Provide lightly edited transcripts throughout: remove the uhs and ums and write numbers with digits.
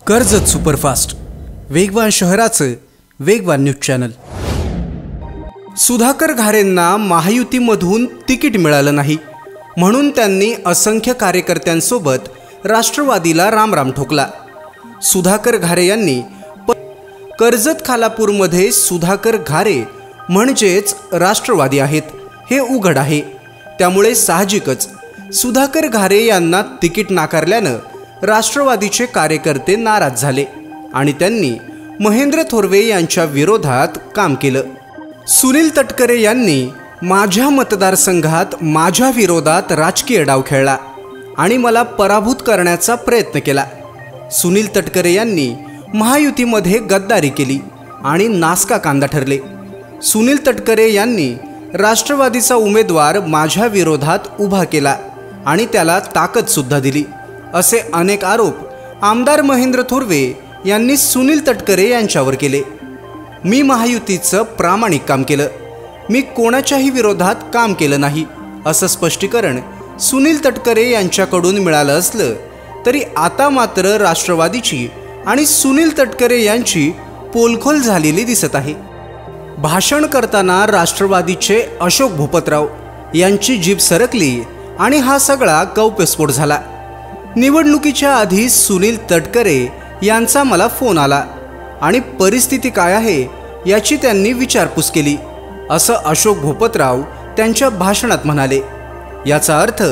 Karjat superfast वेगवान शहराचं वेगवान न्यूज चॅनल। सुधाकर घारेंना महायुतीमधून तिकीट मिळालं नाही म्हणून त्यांनी असंख्य कार्यकर्त्यांसोबत राष्ट्रवादीला रामराम ठोकला। सुधाकर घारे यांनी कर्जत खालापूरमध्ये सुधाकर घारे म्हणजेच राष्ट्रवादी आहेत हे उघड आहे। त्यामुळे साहजिकच सुधाकर घारे यांना तिकीट नाकारल्यानं राष्ट्रवादीचे कार्यकर्ते नाराज झाले आणि त्यांनी महेंद्र थोरवे यांच्या विरोधात काम केलं। सुनील तटकरे यांनी माझ्या मतदारसंघात माझ्या विरोधात राजकीय डाव खेळला आणि मला पराभूत करण्याचा प्रयत्न केला। सुनील तटकरे यांनी महायुतीमध्ये गद्दारी केली आणि नासका कांदा ठरले। सुनील तटकरे यांनी राष्ट्रवादीचा उमेदवार माझ्या विरोधात उभा केला आणि त्याला ताकद सुद्धा दिली असे अनेक आरोप आमदार महेंद्र थोरवे यांनी सुनील तटकरे यांच्यावर केले। मी महायुतीचं प्रामाणिक काम केलं, मी कोणाच्याही विरोधात काम केलं नाही असं स्पष्टीकरण सुनील तटकरे यांच्याकडून मिळालं असलं तरी आता मात्र राष्ट्रवादीची आणि सुनील तटकरे यांची पोलखोल झालेली दिसत आहे। भाषण करताना राष्ट्रवादीचे अशोक भोपतराव यांची जीभ सरकली आणि हा सगळा गौप्यस्फोट झाला। निवडणुकीच्या आधी सुनील तटकरे यांचा मला फोन आला आणि परिस्थिती काय आहे याची त्यांनी विचारपूस केली असं अशोक भोपतराव त्यांच्या भाषणात म्हणाले। याचा अर्थ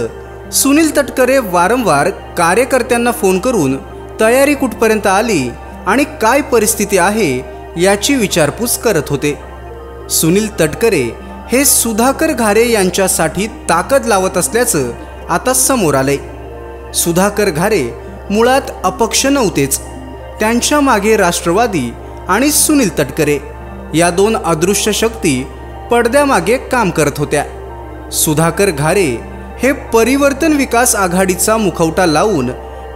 सुनील तटकरे वारंवार कार्यकर्त्यांना फोन करून तयारी कुठपर्यंत आली आणि काय परिस्थिती आहे याची विचारपूस करत होते। सुनील तटकरे हे सुधाकर घारे यांच्यासाठी ताकद लावत असल्याचं आता समोर आलंय। सुधाकर घारे मुळात अपक्ष नव्हतेच, त्यांच्या मागे राष्ट्रवादी आणि सुनील तटकरे या दोन अदृश्य शक्ती पडद्यामागे काम करत होत्या। सुधाकर घारे हे परिवर्तन विकास आघाडीचा मुखवटा लावून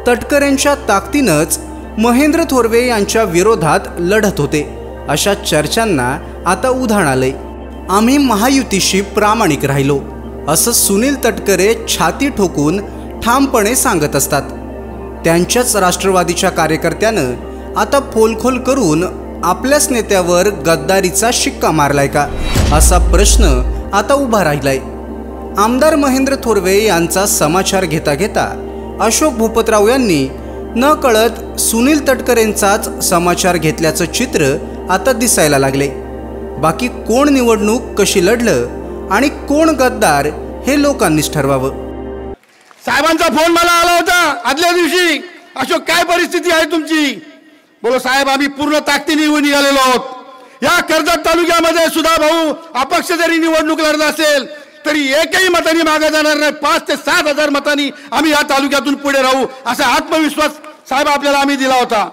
तटकरेंच्या ताकदीनंच महेंद्र थोरवे यांच्या विरोधात लढत होते अशा चर्चांना आता उधाण आलंय। आम्ही महायुतीशी प्रामाणिक राहिलो असं सुनील तटकरे छाती ठोकून ठामपणे सांगत असतात। त्यांच्याच राष्ट्रवादीच्या कार्यकर्त्यानं आता पोलखोल करून आपल्याच नेत्यावर गद्दारीचा शिक्का मारलाय का असा प्रश्न आता उभा राहिलाय। आमदार महेंद्र थोरवे यांचा समाचार घेता घेता अशोक भोपतराव यांनी न कळत सुनील तटकरेंचाच समाचार घेतल्याचं चित्र आता दिसायला लागले। बाकी कोण निवडणूक कशी लढलं आणि कोण गद्दार हे लोकांनीच ठरवावं। साहेबांचा फोन मला आला होता आदल्या दिवशी, अशोक काय परिस्थिती आहे तुमची? बोलो साहेब आम्ही पूर्ण ताकदीने निघालेलो आहोत। या कर्जत तालुक्यामध्ये सुद्धा भाऊ अपक्ष जरी निवडणूक लढत असेल तरी एकही मतांनी मागे जाणार नाही। 5 ते 7 हजार मतांनी आम्ही या तालुक्यातून पुढे राहू असा आत्मविश्वास साहेब आपल्याला आम्ही दिला होता।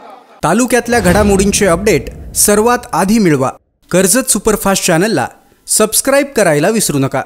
तालुक्यातल्या घडामोडींचे अपडेट सर्वात आधी मिळवा कर्जत सुपरफास्ट चॅनलला सबस्क्राइब करायला विसरू नका।